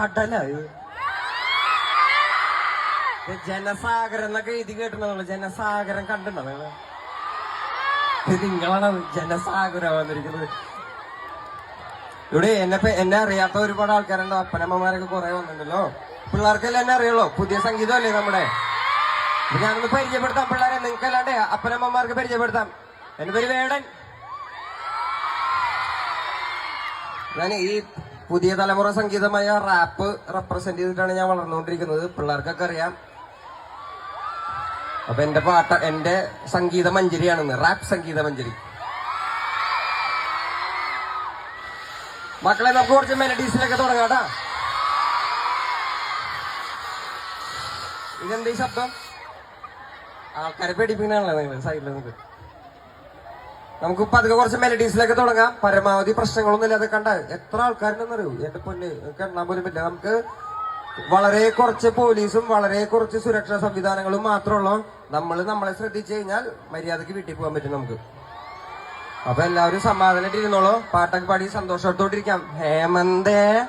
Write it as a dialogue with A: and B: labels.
A: കടല ജനസാഗരം എന്നൊക്കെ എഴുതി കേട്ടിട്ടുണ്ടോ? ജനസാഗരം കണ്ടിട്ടുണ്ടോ നിങ്ങള്? നിങ്ങളാണ് ജനസാഗരം വന്നിരിക്കുന്നത്. ഇവിടെ എന്നെ അറിയാത്ത ഒരുപാട് ആൾക്കാരുണ്ടോ? അപ്പനമ്മമാരൊക്കെ കുറെ വന്നിട്ടുണ്ടല്ലോ. പിള്ളേർക്കെല്ലാം എന്നെ അറിയുള്ളൂ. പുതിയ സംഗീതമല്ലേ നമ്മുടെ. ഞാനൊന്ന് പരിചയപ്പെടുത്താം പിള്ളേരെ. നിങ്ങൾക്ക് അല്ലാണ്ട് അപ്പനമ്മമാർക്ക് പരിചയപ്പെടുത്താം. എന്റെ പേര് വേടൻ. ഞാൻ ഈ പുതിയ തലമുറ സംഗീതമായ റാപ്പ് റെപ്രസെന്റ് ചെയ്തിട്ടാണ് ഞാൻ വളർന്നുകൊണ്ടിരിക്കുന്നത്. പിള്ളേർക്കൊക്കെ അറിയാം. അപ്പൊ എന്റെ സംഗീത മഞ്ജരിയാണെന്ന്, റാപ്പ് സംഗീത മഞ്ജരി. മക്കളെ, നമുക്ക് കുറച്ച് മെലഡീസിലൊക്കെ തുടങ്ങാട്ടാ. ഇതെന്താ ഈ ശബ്ദം? ആൾക്കാരെ പേടിപ്പിക്കണാണല്ലോ നിങ്ങൾ സൈഡിൽ നിങ്ങൾക്ക്. നമുക്ക് പതുക്കെ കുറച്ച് മെലഡീസിലൊക്കെ തുടങ്ങാം. പരമാവധി പ്രശ്നങ്ങളൊന്നും ഇല്ലാതെ. കണ്ട എത്ര ആൾക്കാരുണ്ടെന്നറിയൂ എന്റെ പൊന്ന്, നിങ്ങൾക്ക് എണ്ണാൻ പോലും പറ്റില്ല. നമുക്ക് വളരെ കുറച്ച് പോലീസും വളരെ കുറച്ച് സുരക്ഷാ സംവിധാനങ്ങളും മാത്രമുള്ള നമ്മളെ ശ്രദ്ധിച്ചു കഴിഞ്ഞാൽ മര്യാദക്ക് വീട്ടിൽ പോകാൻ പറ്റും നമുക്ക്. അപ്പൊ എല്ലാവരും സമാധാനമായിട്ട് ഇരുന്നോളൂ. പാട്ടൊക്കെ പാടി സന്തോഷത്തോട്ടിരിക്കാം. ഹേമന്തേ